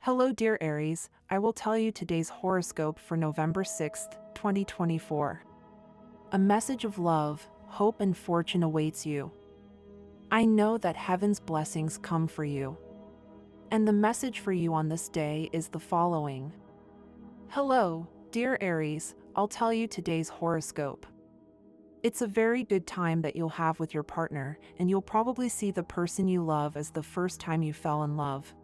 Hello, dear Aries. I will tell you today's horoscope for November 6th, 2024. A message of love, hope, and fortune awaits you. I know that heaven's blessings come for you. And the message for you on this day is the following. Hello, dear Aries. I'll tell you today's horoscope. It's a very good time that you'll have with your partner, and you'll probably see the person you love as the first time you fell in love.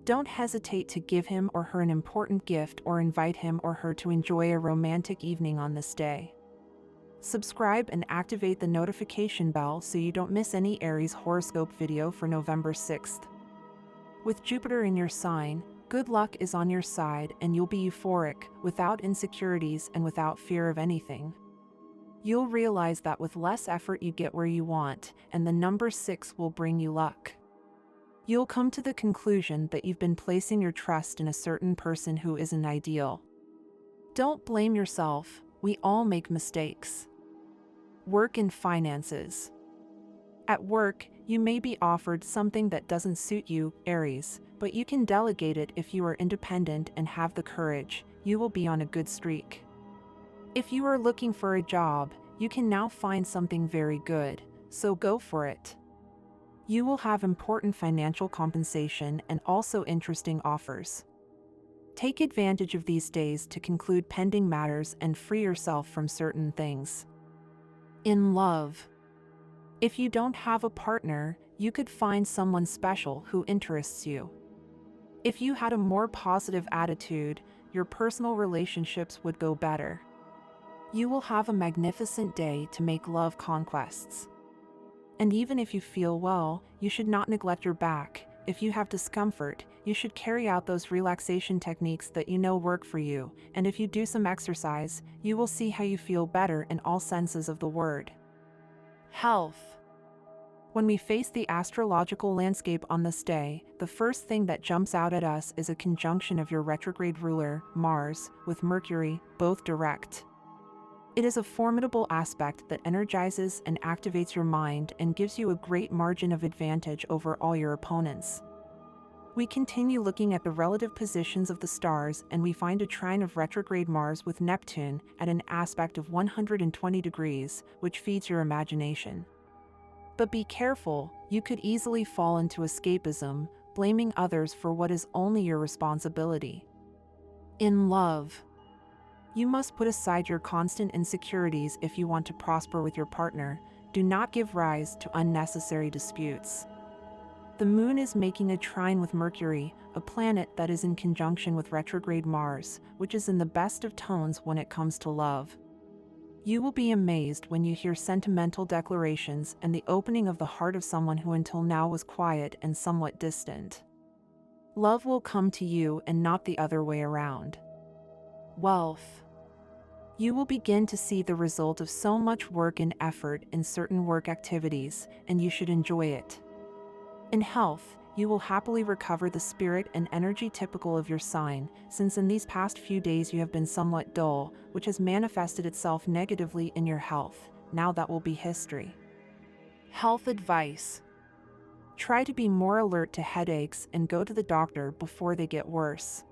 Don't hesitate to give him or her an important gift or invite him or her to enjoy a romantic evening on this day. Subscribe and activate the notification bell so you don't miss any Aries horoscope video for November 6th. With Jupiter in your sign, good luck is on your side and you'll be euphoric, without insecurities and without fear of anything. You'll realize that with less effort you get where you want, and the number 6 will bring you luck. You'll come to the conclusion that you've been placing your trust in a certain person who isn't ideal. Don't blame yourself, we all make mistakes. Work and finances. At work, you may be offered something that doesn't suit you, Aries, but you can delegate it if you are independent and have the courage. You will be on a good streak. If you are looking for a job, you can now find something very good, so go for it. You will have important financial compensation and also interesting offers. Take advantage of these days to conclude pending matters and free yourself from certain things. In love. If you don't have a partner, you could find someone special who interests you. If you had a more positive attitude, your personal relationships would go better. You will have a magnificent day to make love conquests. And even if you feel well, you should not neglect your back. If you have discomfort, you should carry out those relaxation techniques that you know work for you, and if you do some exercise, you will see how you feel better in all senses of the word. Health. When we face the astrological landscape on this day, the first thing that jumps out at us is a conjunction of your retrograde ruler, Mars, with Mercury, both direct. It is a formidable aspect that energizes and activates your mind and gives you a great margin of advantage over all your opponents. We continue looking at the relative positions of the stars and we find a trine of retrograde Mars with Neptune at an aspect of 120 degrees, which feeds your imagination. But be careful, you could easily fall into escapism, blaming others for what is only your responsibility. In love. You must put aside your constant insecurities if you want to prosper with your partner. Do not give rise to unnecessary disputes. The moon is making a trine with Mercury, a planet that is in conjunction with retrograde Mars, which is in the best of tones when it comes to love. You will be amazed when you hear sentimental declarations and the opening of the heart of someone who until now was quiet and somewhat distant. Love will come to you and not the other way around. Wealth. You will begin to see the result of so much work and effort in certain work activities, and you should enjoy it. In health, you will happily recover the spirit and energy typical of your sign, since in these past few days you have been somewhat dull, which has manifested itself negatively in your health. Now that will be history. Health advice. Try to be more alert to headaches and go to the doctor before they get worse.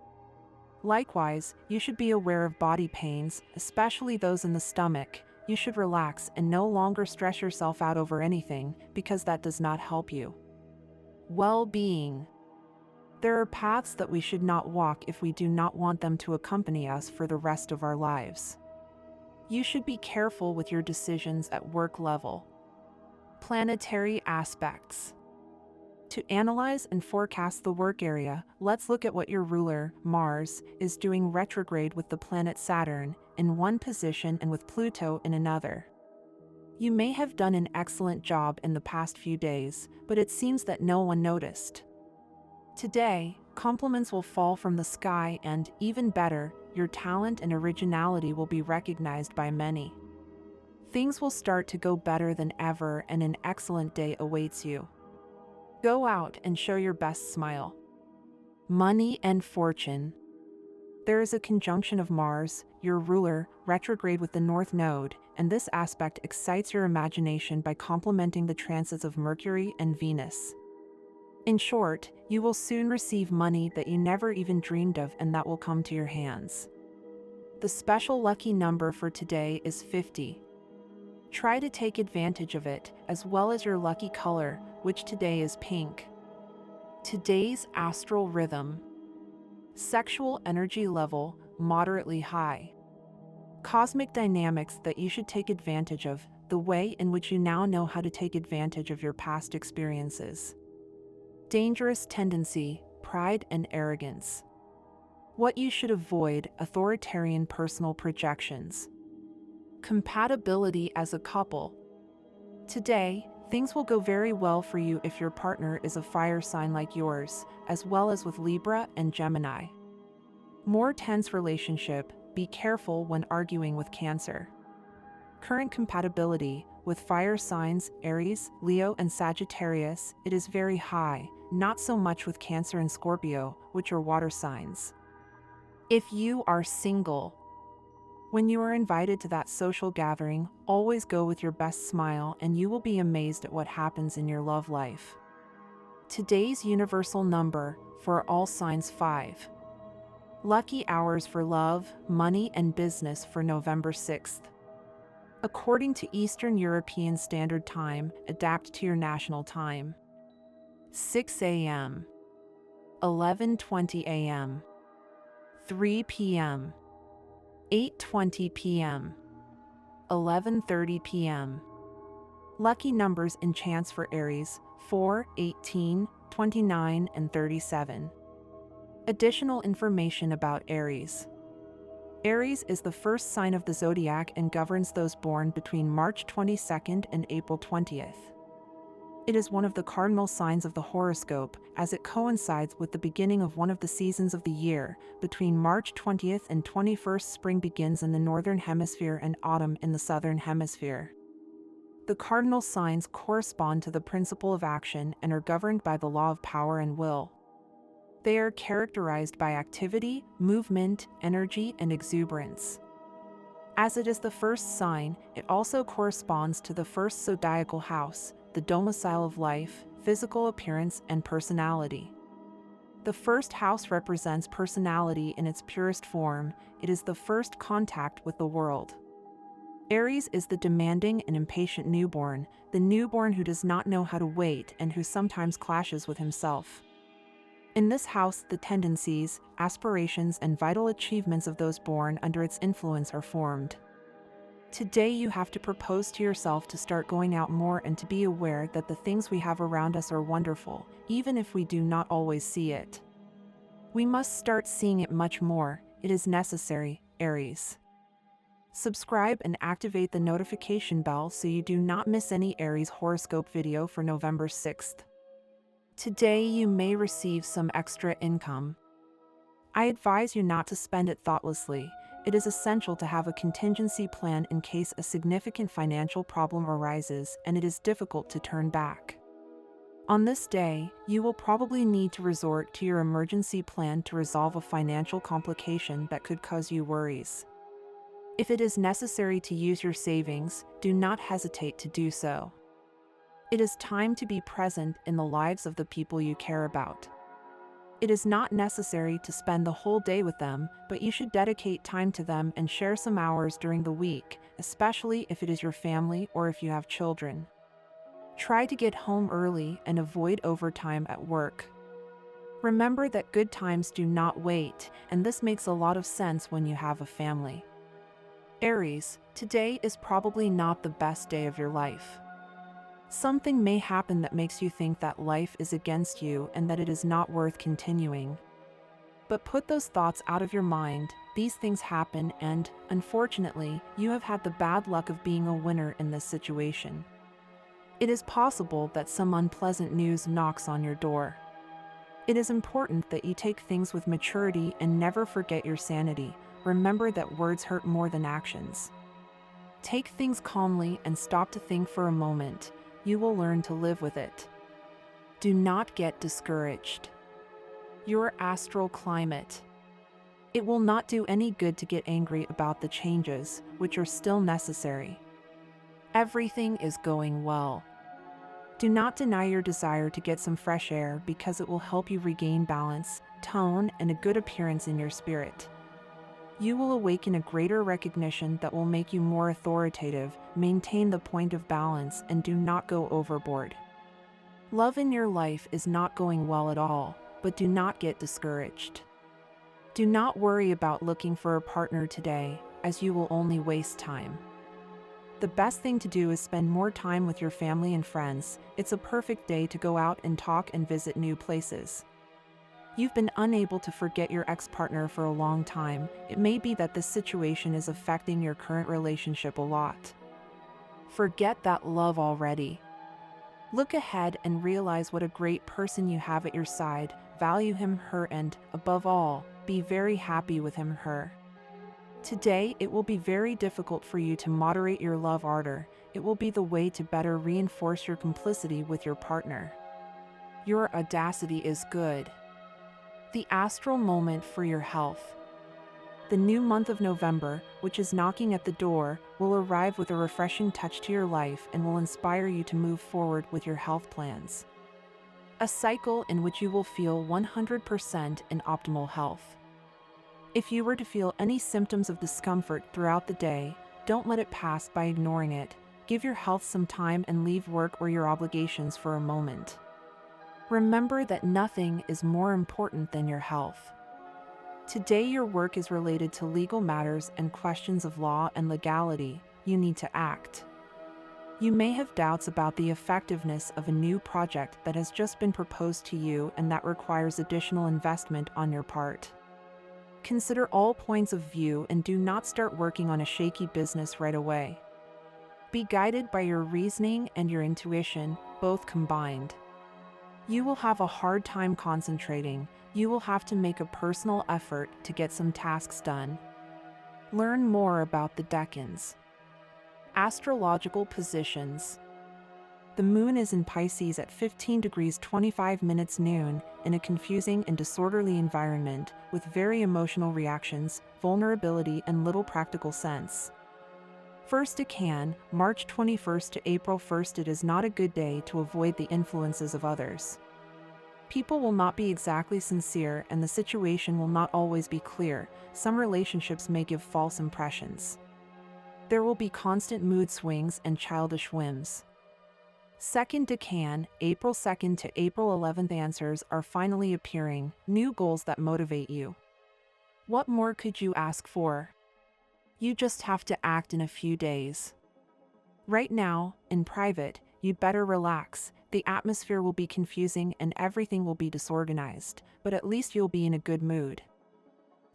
Likewise, you should be aware of body pains, especially those in the stomach. You should relax and no longer stress yourself out over anything, because that does not help you. Well-being. There are paths that we should not walk if we do not want them to accompany us for the rest of our lives. You should be careful with your decisions at work level. Planetary aspects. To analyze and forecast the work area, let's look at what your ruler, Mars, is doing retrograde with the planet Saturn in one position and with Pluto in another. You may have done an excellent job in the past few days, but it seems that no one noticed. Today, compliments will fall from the sky and, even better, your talent and originality will be recognized by many. Things will start to go better than ever and an excellent day awaits you. Go out and show your best smile. Money and fortune. There is a conjunction of Mars, your ruler, retrograde with the North Node, and this aspect excites your imagination by complementing the transits of Mercury and Venus. In short, you will soon receive money that you never even dreamed of and that will come to your hands. The special lucky number for today is 50. Try to take advantage of it, as well as your lucky color, which today is pink. Today's astral rhythm. Sexual energy level, moderately high. Cosmic dynamics that you should take advantage of, the way in which you now know how to take advantage of your past experiences. Dangerous tendency, pride and arrogance. What you should avoid, authoritarian personal projections. Compatibility as a couple. Today, things will go very well for you if your partner is a fire sign like yours, as well as with Libra and Gemini. More tense relationship, be careful when arguing with Cancer. Current compatibility, with fire signs Aries, Leo and Sagittarius, it is very high, not so much with Cancer and Scorpio, which are water signs. If you are single, when you are invited to that social gathering, always go with your best smile and you will be amazed at what happens in your love life. Today's universal number, for all signs 5. Lucky hours for love, money and business for November 6th. According to Eastern European Standard Time, adapt to your national time. 6 a.m. 11:20 a.m. 3 p.m. 8:20 p.m. 11:30 p.m. Lucky numbers and chance for Aries, 4, 18, 29, and 37. Additional information about Aries. Aries is the first sign of the zodiac and governs those born between March 22nd and April 20th. It is one of the cardinal signs of the horoscope, as it coincides with the beginning of one of the seasons of the year. Between March 20th and 21st, spring begins in the northern hemisphere and autumn in the southern hemisphere. The cardinal signs correspond to the principle of action and are governed by the law of power and will. They are characterized by activity, movement, energy, and exuberance. As it is the first sign, it also corresponds to the first zodiacal house, the domicile of life, physical appearance, and personality. The first house represents personality in its purest form. It is the first contact with the world. Aries is the demanding and impatient newborn, the newborn who does not know how to wait and who sometimes clashes with himself. In this house, the tendencies, aspirations, and vital achievements of those born under its influence are formed. Today you have to propose to yourself to start going out more and to be aware that the things we have around us are wonderful, even if we do not always see it. We must start seeing it much more. It is necessary, Aries. Subscribe and activate the notification bell so you do not miss any Aries horoscope video for November 6th. Today you may receive some extra income. I advise you not to spend it thoughtlessly. It is essential to have a contingency plan in case a significant financial problem arises and it is difficult to turn back. On this day, you will probably need to resort to your emergency plan to resolve a financial complication that could cause you worries. If it is necessary to use your savings, do not hesitate to do so. It is time to be present in the lives of the people you care about. It is not necessary to spend the whole day with them, but you should dedicate time to them and share some hours during the week, especially if it is your family or if you have children. Try to get home early and avoid overtime at work. Remember that good times do not wait, and this makes a lot of sense when you have a family. Aries, today is probably not the best day of your life. Something may happen that makes you think that life is against you and that it is not worth continuing. But put those thoughts out of your mind. These things happen and, unfortunately, you have had the bad luck of being a winner in this situation. It is possible that some unpleasant news knocks on your door. It is important that you take things with maturity and never forget your sanity. Remember that words hurt more than actions. Take things calmly and stop to think for a moment. You will learn to live with it. Do not get discouraged. Your astral climate. It will not do any good to get angry about the changes, which are still necessary. Everything is going well. Do not deny your desire to get some fresh air because it will help you regain balance, tone, and a good appearance in your spirit. You will awaken a greater recognition that will make you more authoritative, maintain the point of balance, and do not go overboard. Love in your life is not going well at all, but do not get discouraged. Do not worry about looking for a partner today, as you will only waste time. The best thing to do is spend more time with your family and friends. It's a perfect day to go out and talk and visit new places. You've been unable to forget your ex-partner for a long time. It may be that this situation is affecting your current relationship a lot. Forget that love already. Look ahead and realize what a great person you have at your side. Value him, her, and, above all, be very happy with him, her. Today, it will be very difficult for you to moderate your love ardor. It will be the way to better reinforce your complicity with your partner. Your audacity is good. The astral moment for your health. The new month of November, which is knocking at the door, will arrive with a refreshing touch to your life and will inspire you to move forward with your health plans. A cycle in which you will feel 100% in optimal health. If you were to feel any symptoms of discomfort throughout the day, don't let it pass by ignoring it. Give your health some time and leave work or your obligations for a moment. Remember that nothing is more important than your health. Today your work is related to legal matters and questions of law and legality. You need to act. You may have doubts about the effectiveness of a new project that has just been proposed to you and that requires additional investment on your part. Consider all points of view and do not start working on a shaky business right away. Be guided by your reasoning and your intuition, both combined. You will have a hard time concentrating. You will have to make a personal effort to get some tasks done. Learn more about the decans. Astrological positions. The moon is in Pisces at 15 degrees 25 minutes noon, in a confusing and disorderly environment, with very emotional reactions, vulnerability, and little practical sense. First decan, March 21st to April 1st. It is not a good day to avoid the influences of others. People will not be exactly sincere and the situation will not always be clear. Some relationships may give false impressions. There will be constant mood swings and childish whims. Second decan, April 2nd to April 11th. Answers are finally appearing, new goals that motivate you. What more could you ask for? You just have to act in a few days. Right now, in private, you'd better relax. The atmosphere will be confusing and everything will be disorganized, but at least you'll be in a good mood.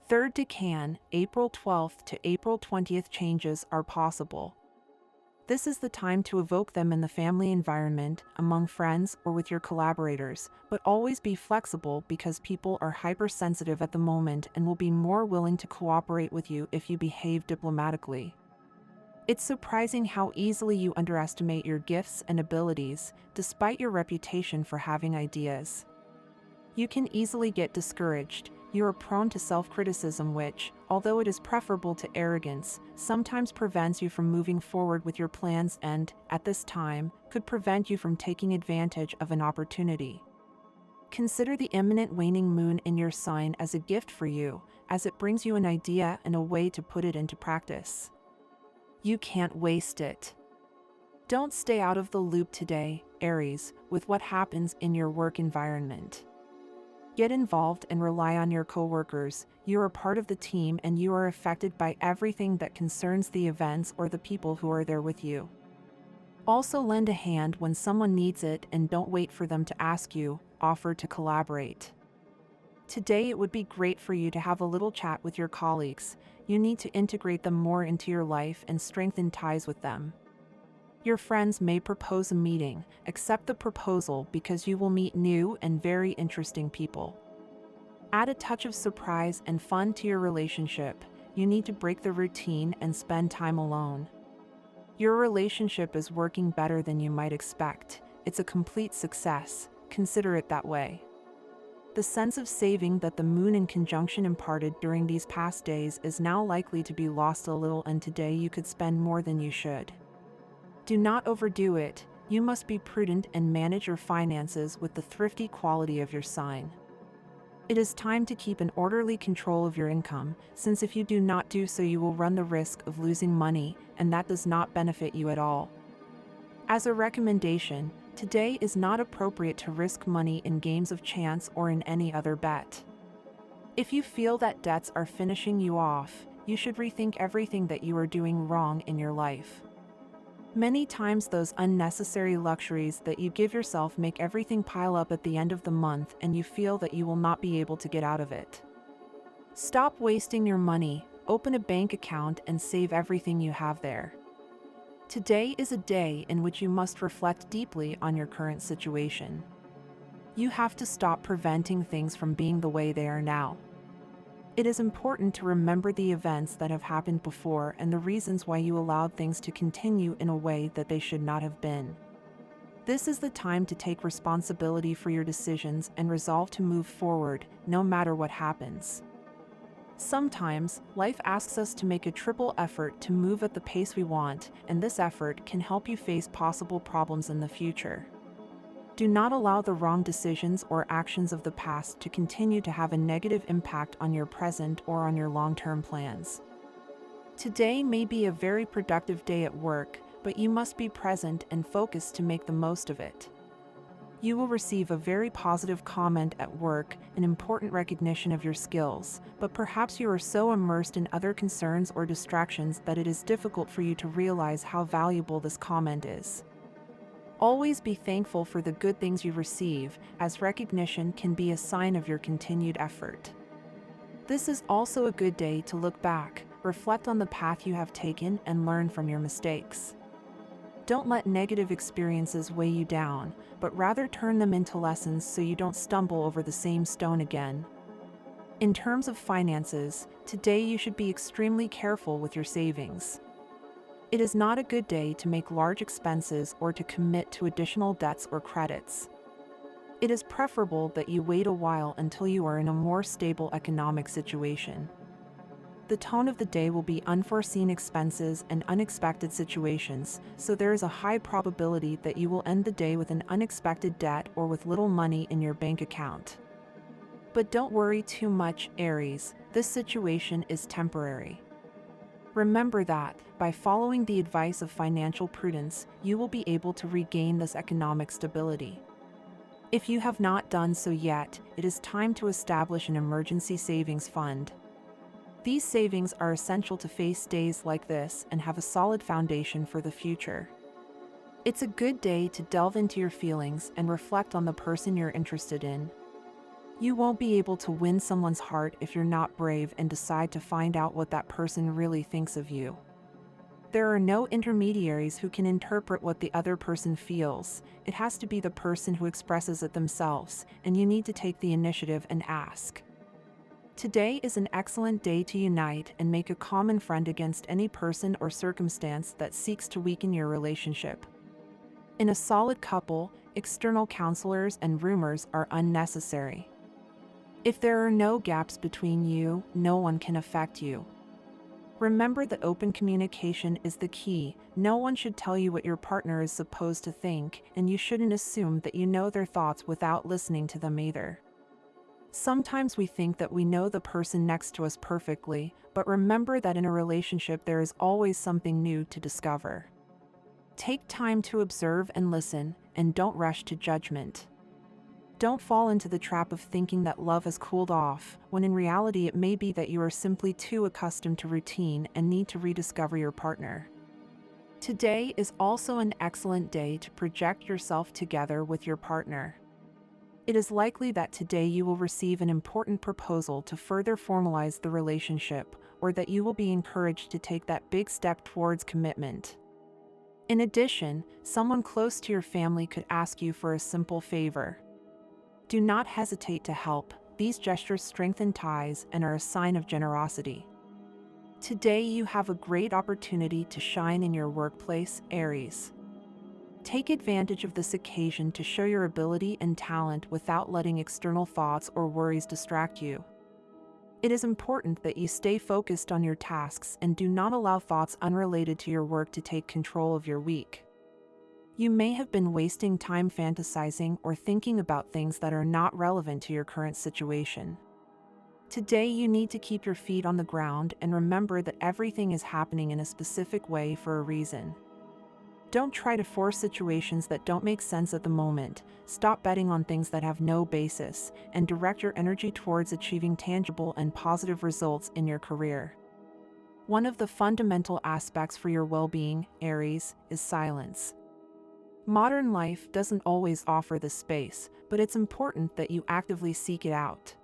Third decan, April 12th to April 20th. Changes are possible. This is the time to evoke them in the family environment, among friends, or with your collaborators, but always be flexible because people are hypersensitive at the moment and will be more willing to cooperate with you if you behave diplomatically. It's surprising how easily you underestimate your gifts and abilities, despite your reputation for having ideas. You can easily get discouraged. You are prone to self-criticism which, although it is preferable to arrogance, sometimes prevents you from moving forward with your plans and, at this time, could prevent you from taking advantage of an opportunity. Consider the imminent waning moon in your sign as a gift for you, as it brings you an idea and a way to put it into practice. You can't waste it. Don't stay out of the loop today, Aries, with what happens in your work environment. Get involved and rely on your coworkers. You are part of the team and you are affected by everything that concerns the events or the people who are there with you. Also lend a hand when someone needs it and don't wait for them to ask you, offer to collaborate. Today it would be great for you to have a little chat with your colleagues. You need to integrate them more into your life and strengthen ties with them. Your friends may propose a meeting. Accept the proposal because you will meet new and very interesting people. Add a touch of surprise and fun to your relationship. You need to break the routine and spend time alone. Your relationship is working better than you might expect. It's a complete success. Consider it that way. The sense of saving that the moon in conjunction imparted during these past days is now likely to be lost a little, and today you could spend more than you should. Do not overdo it. you must be prudent and manage your finances with the thrifty quality of your sign. It is time to keep an orderly control of your income, since if you do not do so, you will run the risk of losing money, and that does not benefit you at all. As a recommendation, today is not appropriate to risk money in games of chance or in any other bet. If you feel that debts are finishing you off, you should rethink everything that you are doing wrong in your life. Many times those unnecessary luxuries that you give yourself make everything pile up at the end of the month and you feel that you will not be able to get out of it. Stop wasting your money, open a bank account and save everything you have there. Today is a day in which you must reflect deeply on your current situation. You have to stop preventing things from being the way they are now. It is important to remember the events that have happened before and the reasons why you allowed things to continue in a way that they should not have been. This is the time to take responsibility for your decisions and resolve to move forward, no matter what happens. Sometimes, life asks us to make a triple effort to move at the pace we want, and this effort can help you face possible problems in the future. Do not allow the wrong decisions or actions of the past to continue to have a negative impact on your present or on your long-term plans. Today may be a very productive day at work, but you must be present and focused to make the most of it. You will receive a very positive comment at work, an important recognition of your skills, but perhaps you are so immersed in other concerns or distractions that it is difficult for you to realize how valuable this comment is. Always be thankful for the good things you receive, as recognition can be a sign of your continued effort. This is also a good day to look back, reflect on the path you have taken, and learn from your mistakes. Don't let negative experiences weigh you down, but rather turn them into lessons so you don't stumble over the same stone again. In terms of finances, today you should be extremely careful with your savings. It is not a good day to make large expenses or to commit to additional debts or credits. It is preferable that you wait a while until you are in a more stable economic situation. The tone of the day will be unforeseen expenses and unexpected situations, so there is a high probability that you will end the day with an unexpected debt or with little money in your bank account. But don't worry too much, Aries, this situation is temporary. Remember that, by following the advice of financial prudence, you will be able to regain this economic stability. If you have not done so yet, it is time to establish an emergency savings fund. These savings are essential to face days like this and have a solid foundation for the future. It's a good day to delve into your feelings and reflect on the person you're interested in. You won't be able to win someone's heart if you're not brave and decide to find out what that person really thinks of you. There are no intermediaries who can interpret what the other person feels. It has to be the person who expresses it themselves, and you need to take the initiative and ask. Today is an excellent day to unite and make a common friend against any person or circumstance that seeks to weaken your relationship. In a solid couple, external counselors and rumors are unnecessary. If there are no gaps between you, no one can affect you. Remember that open communication is the key. No one should tell you what your partner is supposed to think, and you shouldn't assume that you know their thoughts without listening to them either. Sometimes we think that we know the person next to us perfectly, but remember that in a relationship there is always something new to discover. Take time to observe and listen, and don't rush to judgment. Don't fall into the trap of thinking that love has cooled off, when in reality it may be that you are simply too accustomed to routine and need to rediscover your partner. Today is also an excellent day to project yourself together with your partner. It is likely that today you will receive an important proposal to further formalize the relationship, or that you will be encouraged to take that big step towards commitment. In addition, someone close to your family could ask you for a simple favor. Do not hesitate to help. These gestures strengthen ties and are a sign of generosity. Today you have a great opportunity to shine in your workplace, Aries. Take advantage of this occasion to show your ability and talent without letting external thoughts or worries distract you. It is important that you stay focused on your tasks and do not allow thoughts unrelated to your work to take control of your week. You may have been wasting time fantasizing or thinking about things that are not relevant to your current situation. Today, you need to keep your feet on the ground and remember that everything is happening in a specific way for a reason. Don't try to force situations that don't make sense at the moment. Stop betting on things that have no basis, and direct your energy towards achieving tangible and positive results in your career. One of the fundamental aspects for your well-being, Aries, is silence. Modern life doesn't always offer this space, but it's important that you actively seek it out.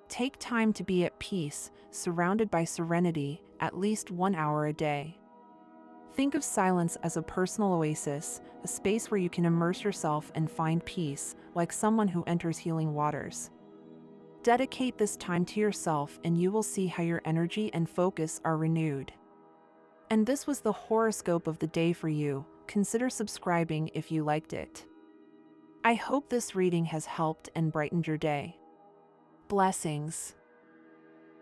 Take time to be at peace, surrounded by serenity, at least 1 hour a day. Think of silence as a personal oasis, a space where you can immerse yourself and find peace, like someone who enters healing waters. Dedicate this time to yourself and you will see how your energy and focus are renewed. And this was the horoscope of the day for you. Consider subscribing if you liked it. I hope this reading has helped and brightened your day. Blessings.